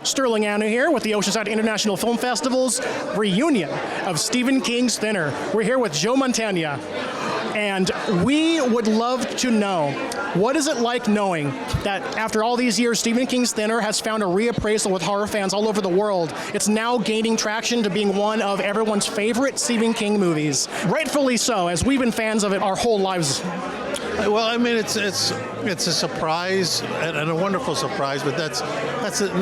Sterling Anna here with the Oceanside International Film Festival's reunion of Stephen King's Thinner. We're here with Joe Mantegna, and we would love to know, what is it like knowing that after all these years, Stephen King's Thinner has found a reappraisal with horror fans all over the world. It's now gaining traction to being one of everyone's favorite Stephen King movies. Rightfully so, as we've been fans of it our whole lives. Well, I mean, it's a surprise and a wonderful surprise, but that's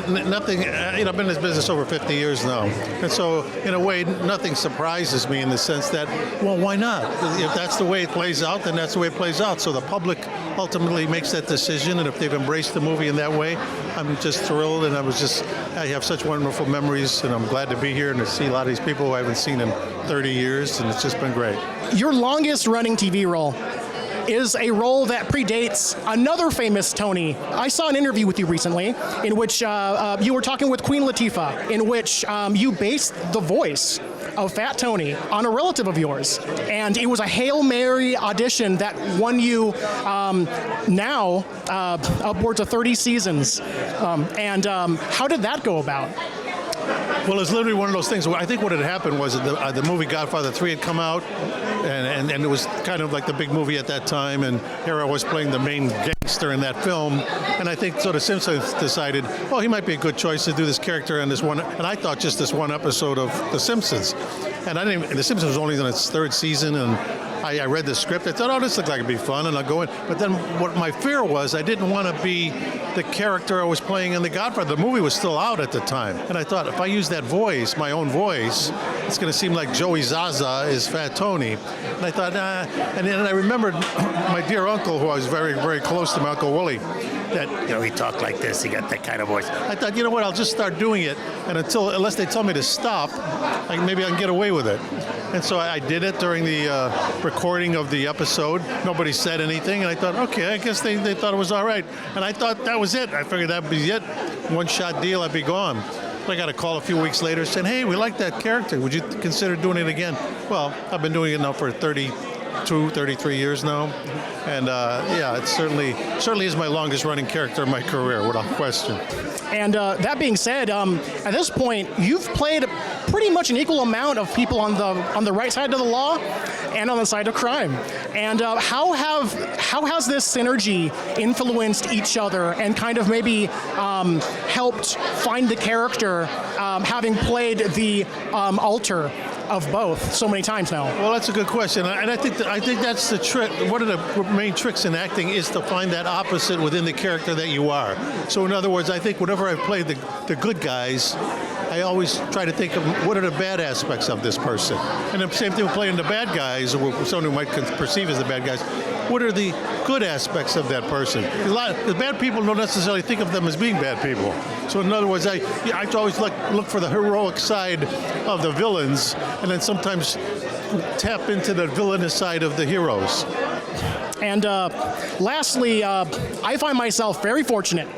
nothing. I've been in this business over 50 years now, and so in a way, nothing surprises me in the sense that, well, why not? If that's the way it plays out, then that's the way it plays out. So the public ultimately makes that decision, and if they've embraced the movie in that way, I'm just thrilled, and I have such wonderful memories, and I'm glad to be here and to see a lot of these people who I haven't seen in 30 years, and it's just been great. Your longest running TV role is a role that predates another famous Tony. I saw an interview with you recently in which you were talking with Queen Latifah, in which you based the voice of Fat Tony on a relative of yours. And it was a Hail Mary audition that won you now upwards of 30 seasons. How did that go about? Well, it's literally one of those things. I think what had happened was that the movie Godfather 3 had come out, and it was kind of like the big movie at that time, and here I was playing the main gangster in that film, and I think so the Simpsons decided, well, he might be a good choice to do this character in this one, and I thought just this one episode of The Simpsons. And The Simpsons was only in its third season, and I read the script. I thought, oh, this looks like it'd be fun, and I'll go in. But then what my fear was, I didn't want to be the character I was playing in The Godfather. The movie was still out at the time. And I thought, if I use that voice, my own voice, it's going to seem like Joey Zaza is Fat Tony. And I thought, nah. And then I remembered my dear uncle, who I was very, very close to, my Uncle Willie, that, he talked like this, he got that kind of voice. I thought, you know what, I'll just start doing it, and unless they tell me to stop, maybe I can get away with it. And so I did it during the recording of the episode. Nobody said anything, and I thought, okay, I guess they thought it was all right. And I thought that was it. I figured that'd be it. One-shot deal, I'd be gone. I got a call a few weeks later saying, hey, we like that character. Would you consider doing it again? Well, I've been doing it now for 33 years now. And it certainly is my longest running character in my career, without question. And that being said, at this point, you've played pretty much an equal amount of people on the right side of the law and on the side of crime. And how has this synergy influenced each other and kind of maybe helped find the character, having played the alter of both so many times now? Well, that's a good question, and I think that's the trick. One of the main tricks in acting is to find that opposite within the character that you are. So in other words, I think whenever I've played the good guys, I always try to think of what are the bad aspects of this person. And the same thing with playing the bad guys, or someone who might perceive as the bad guys. What are the good aspects of that person? The bad people don't necessarily think of them as being bad people. So in other words, I always look for the heroic side of the villains, and then sometimes tap into the villainous side of the heroes. And lastly, I find myself very fortunate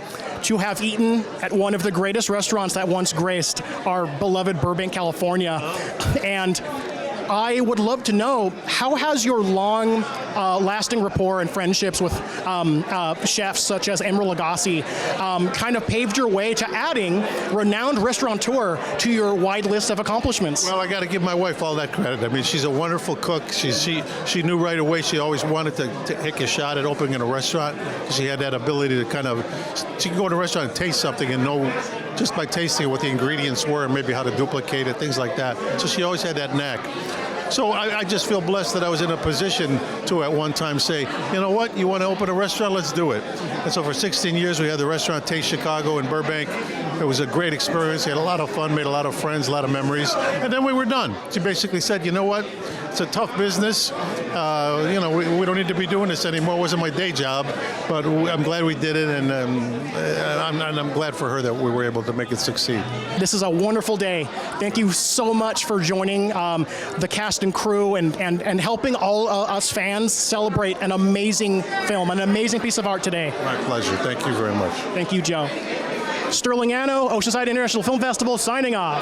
to have eaten at one of the greatest restaurants that once graced our beloved Burbank, California. And I would love to know, how has your long-lasting rapport and friendships with chefs such as Emeril Lagasse kind of paved your way to adding renowned restaurateur to your wide list of accomplishments? Well, I got to give my wife all that credit. I mean, she's a wonderful cook. She knew right away she always wanted to take a shot at opening a restaurant. She had that ability to she could go to a restaurant and taste something and know just by tasting what the ingredients were and maybe how to duplicate it, things like that. So she always had that knack. So I just feel blessed that I was in a position to at one time say, you know what, you want to open a restaurant, let's do it. And so for 16 years we had the restaurant Taste Chicago in Burbank. It was a great experience. We had a lot of fun, made a lot of friends, a lot of memories. And then we were done. She basically said, you know what, it's a tough business. We don't need to be doing this anymore. It wasn't my day job, but I'm glad we did it, and I'm glad for her that we were able to make it succeed. This is a wonderful day. Thank you so much for joining the cast and crew and helping all us fans celebrate an amazing film, an amazing piece of art today. My pleasure. Thank you very much. Thank you, Joe. Sterling Anna, Oceanside International Film Festival, signing off.